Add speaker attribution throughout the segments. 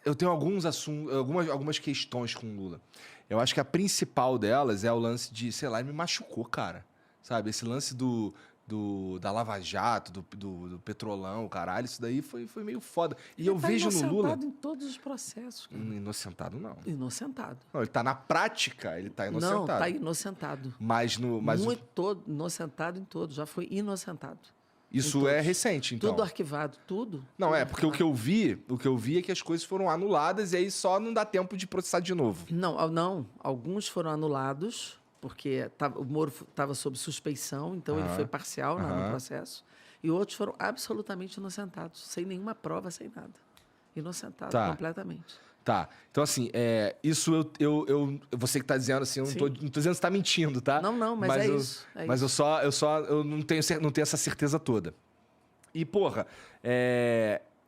Speaker 1: eu tenho alguns assuntos, algumas questões com o Lula. Eu acho que a principal delas é o lance de, sei lá, ele me machucou, cara. Sabe? Esse lance da Lava Jato, do Petrolão, caralho, isso daí foi meio foda. E
Speaker 2: Ele
Speaker 1: eu
Speaker 2: tá
Speaker 1: vejo no Lula.
Speaker 2: inocentado em todos os processos, cara.
Speaker 1: Inocentado, não.
Speaker 2: Inocentado.
Speaker 1: Não, ele tá na prática, ele tá inocentado.
Speaker 2: Não, tá inocentado.
Speaker 1: Mas
Speaker 2: Inocentado em todos, já foi inocentado.
Speaker 1: isso é recente, então.
Speaker 2: Tudo arquivado, tudo.
Speaker 1: Não,
Speaker 2: tudo
Speaker 1: porque
Speaker 2: arquivado.
Speaker 1: o que eu vi é que as coisas foram anuladas e aí só não dá tempo de processar de novo.
Speaker 2: Não. Alguns foram anulados, porque o Moro estava sob suspeição, então ele foi parcial no processo. E outros foram absolutamente inocentados, sem nenhuma prova, sem nada. Inocentado completamente.
Speaker 1: Tá. Então, assim, isso você que tá dizendo assim, eu não tô dizendo que você tá mentindo, tá?
Speaker 2: Não, mas é isso.
Speaker 1: Mas eu não tenho essa certeza toda. E, porra,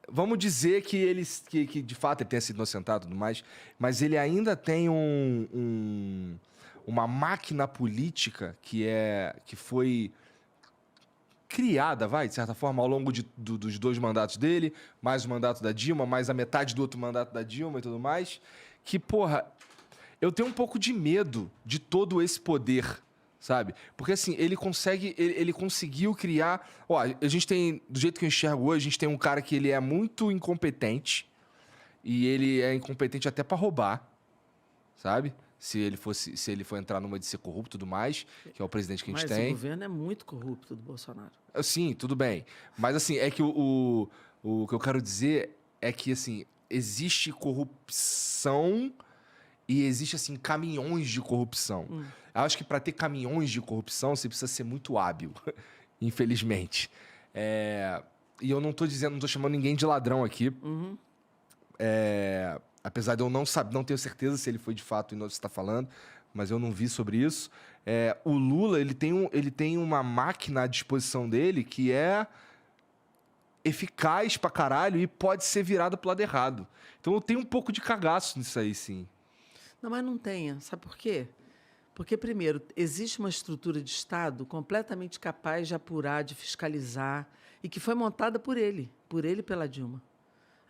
Speaker 1: vamos dizer que que de fato ele tenha sido inocentado e tudo mais, mas ele ainda tem uma máquina política que foi criada, de certa forma, ao longo dos 2 mandatos dele, mais o mandato da Dilma, mais a metade do outro mandato da Dilma e tudo mais, que, porra, eu tenho um pouco de medo de todo esse poder, sabe? Porque, assim, ele conseguiu criar... Ó, a gente tem, do jeito que eu enxergo hoje, a gente tem um cara que ele é muito incompetente, e ele é incompetente até pra roubar, sabe? Se ele for entrar numa de ser corrupto e tudo mais, que é o presidente que a gente tem.
Speaker 2: Mas o governo é muito corrupto do Bolsonaro.
Speaker 1: Sim, tudo bem. Mas, assim, é que o que eu quero dizer é que, assim, existe corrupção e existe, assim, caminhões de corrupção. Eu acho que para ter caminhões de corrupção, você precisa ser muito hábil, infelizmente. E eu não tô chamando ninguém de ladrão aqui. Apesar de eu não ter certeza se ele foi de fato inocente, você está falando, mas eu não vi sobre isso. O Lula, ele tem uma máquina à disposição dele que é eficaz pra caralho e pode ser virada pro lado errado. Então eu tenho um pouco de cagaço nisso aí, sim.
Speaker 2: Não, mas não tenha. Sabe por quê? Porque, primeiro, existe uma estrutura de Estado completamente capaz de apurar, de fiscalizar, e que foi montada por ele e pela Dilma.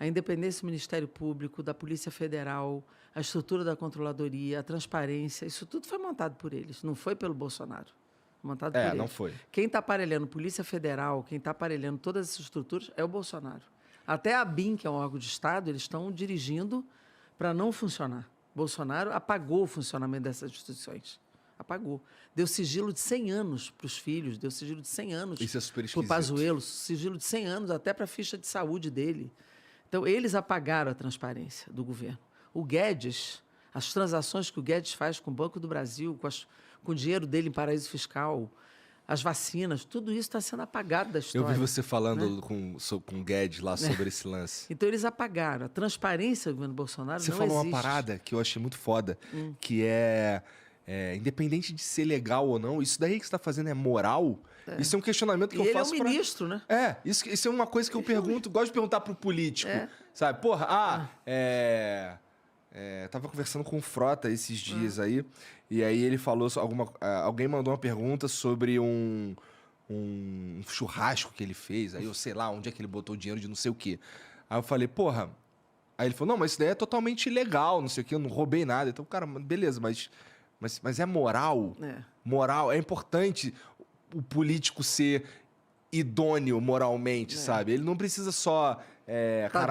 Speaker 2: A independência do Ministério Público, da Polícia Federal, a estrutura da controladoria, a transparência, isso tudo foi montado por eles, não foi pelo Bolsonaro. Montado por eles.
Speaker 1: Não foi.
Speaker 2: Quem está aparelhando Polícia Federal, quem está aparelhando todas essas estruturas é o Bolsonaro. Até a BIM, que é um órgão de Estado, eles estão dirigindo para não funcionar. Bolsonaro apagou o funcionamento dessas instituições. Apagou. Deu sigilo de 100 anos para os filhos, deu sigilo de 100 anos para o Pazuello, sigilo de 100 anos até para a ficha de saúde dele. Então, eles apagaram a transparência do governo. O Guedes, as transações que o Guedes faz com o Banco do Brasil, com o dinheiro dele em paraíso fiscal, as vacinas, tudo isso está sendo apagado da história.
Speaker 1: Eu vi você falando com o Guedes lá sobre esse lance.
Speaker 2: Então, eles apagaram. A transparência do governo Bolsonaro não existe.
Speaker 1: Você falou uma parada que eu achei muito foda, que independente de ser legal ou não, isso daí que você está fazendo é moral? Isso é um questionamento que eu faço.
Speaker 2: Ele é o ministro, né?
Speaker 1: Isso é uma coisa que eu pergunto, gosto de perguntar pro político, sabe? Porra, tava conversando com o Frota esses dias aí, e aí ele falou, alguém mandou uma pergunta sobre um churrasco que ele fez, aí eu sei lá onde é que ele botou o dinheiro de não sei o quê. Aí eu falei, porra... Aí ele falou, não, mas isso daí é totalmente ilegal, não sei o quê, eu não roubei nada. Então, cara, beleza, mas é moral? Moral, é importante o político ser idôneo moralmente, sabe? Ele não precisa só...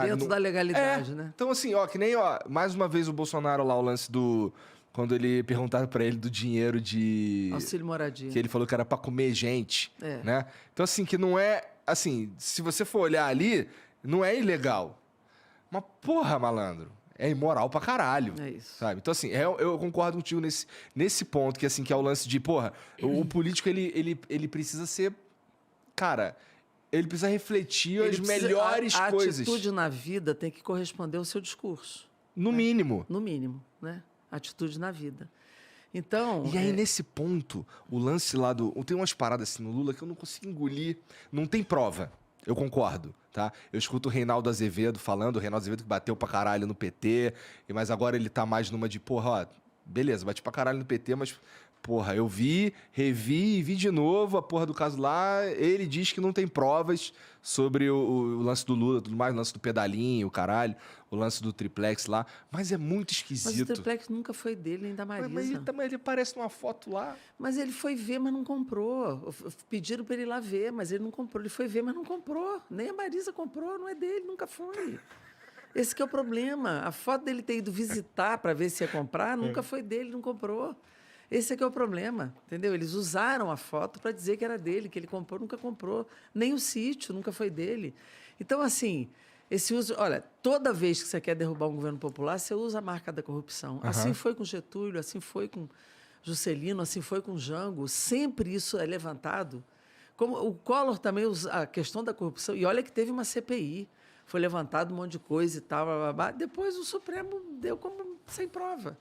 Speaker 2: dentro da legalidade, né?
Speaker 1: Então, assim, que nem, mais uma vez o Bolsonaro lá, o lance do... Quando ele perguntaram pra ele do dinheiro de...
Speaker 2: Auxílio moradia.
Speaker 1: Que ele falou que era pra comer gente, né? Então, assim, que não é... Assim, se você for olhar ali, não é ilegal. Mas, porra, malandro, é imoral pra caralho.
Speaker 2: É isso.
Speaker 1: Sabe? Então, assim, eu concordo contigo nesse ponto, que, assim, que é o lance de, porra, o político, ele precisa ser... Cara, ele precisa refletir as melhores coisas.
Speaker 2: A atitude na vida tem que corresponder ao seu discurso.
Speaker 1: No mínimo.
Speaker 2: No mínimo, né? Atitude na vida. Então...
Speaker 1: E aí, nesse ponto, o lance lá do... Tem umas paradas assim no Lula que eu não consigo engolir. Não tem prova. Eu concordo, tá? Eu escuto o Reinaldo Azevedo falando, o Reinaldo Azevedo que bateu pra caralho no PT, mas agora ele tá mais numa de, porra, beleza, bate pra caralho no PT, mas Porra, eu vi, revi e vi de novo a porra do caso lá. Ele diz que não tem provas sobre o lance do Lula, tudo mais, o lance do pedalinho, o caralho, o lance do triplex lá. Mas é muito
Speaker 2: Mas o
Speaker 1: esquisito.
Speaker 2: triplex nunca foi dele, nem da Marisa.
Speaker 1: Mas ele aparece numa foto lá.
Speaker 2: Mas ele foi ver, mas não comprou. Pediram para ele ir lá ver, mas ele não comprou. Ele foi ver, mas não comprou. Nem a Marisa comprou, não é dele, nunca foi. Esse que é o problema. A foto dele ter ido visitar para ver se ia comprar, nunca foi dele, não comprou. Esse é que é o problema, entendeu? Eles usaram a foto para dizer que era dele, que ele comprou, nunca comprou. Nem o sítio, nunca foi dele. Então, assim, esse uso... Olha, toda vez que você quer derrubar um governo popular, você usa a marca da corrupção. Assim foi com Getúlio, assim foi com Juscelino, assim foi com Jango. Sempre isso é levantado. Como o Collor também, a questão da corrupção... E olha que teve uma CPI, foi levantado um monte de coisa e tal, blá, blá, blá. Depois o Supremo deu como sem prova.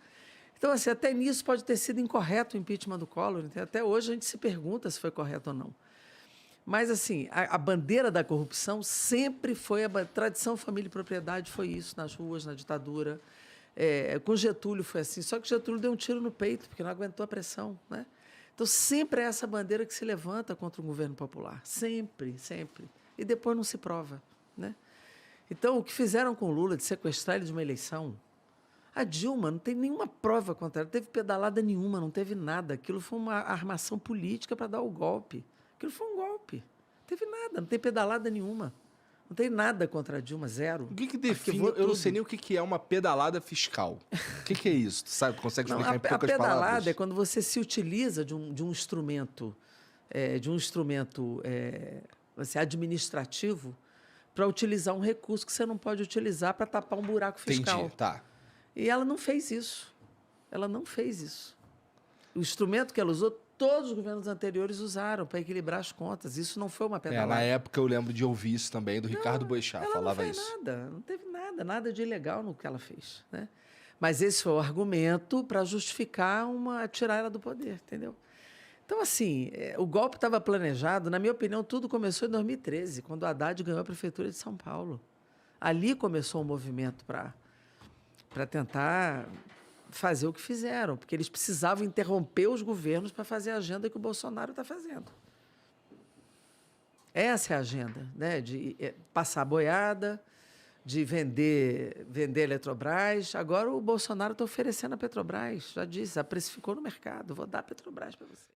Speaker 2: Então, assim, até nisso pode ter sido incorreto o impeachment do Collor. Entendeu? Até hoje a gente se pergunta se foi correto ou não. Mas, assim, a bandeira da corrupção sempre foi a tradição, família e propriedade, foi isso nas ruas, na ditadura. Com Getúlio foi assim. Só que Getúlio deu um tiro no peito, porque não aguentou a pressão. Né? Então, sempre é essa bandeira que se levanta contra um governo popular. Sempre, sempre. E depois não se prova. Né? Então, o que fizeram com o Lula de sequestrar ele de uma eleição... A Dilma não tem nenhuma prova contra ela, não teve pedalada nenhuma, não teve nada. Aquilo foi uma armação política para dar o golpe. Aquilo foi um golpe. Não teve nada, não tem pedalada nenhuma. Não tem nada contra a Dilma, zero.
Speaker 1: O que define? Eu não sei nem o que é uma pedalada fiscal. O que é isso? Tu sabe, consegue explicar em poucas palavras?
Speaker 2: A pedalada é quando você se utiliza de um instrumento, administrativo para utilizar um recurso que você não pode utilizar para tapar um buraco fiscal.
Speaker 1: Entendi, tá.
Speaker 2: E ela não fez isso. Ela não fez isso. O instrumento que ela usou, todos os governos anteriores usaram para equilibrar as contas. Isso não foi uma pedalada.
Speaker 1: Na época eu lembro de ouvir isso também, do Ricardo Boechat, falava isso.
Speaker 2: Não teve nada de ilegal no que ela fez. Né? Mas esse foi o argumento para justificar tirar ela do poder, entendeu? Então, assim, o golpe estava planejado. Na minha opinião, tudo começou em 2013, quando o Haddad ganhou a prefeitura de São Paulo. Ali começou o movimento para tentar fazer o que fizeram, porque eles precisavam interromper os governos para fazer a agenda que o Bolsonaro está fazendo. Essa é a agenda, né? De passar boiada, de vender Eletrobras. Agora o Bolsonaro está oferecendo a Petrobras, já disse, precificou no mercado, vou dar a Petrobras para você.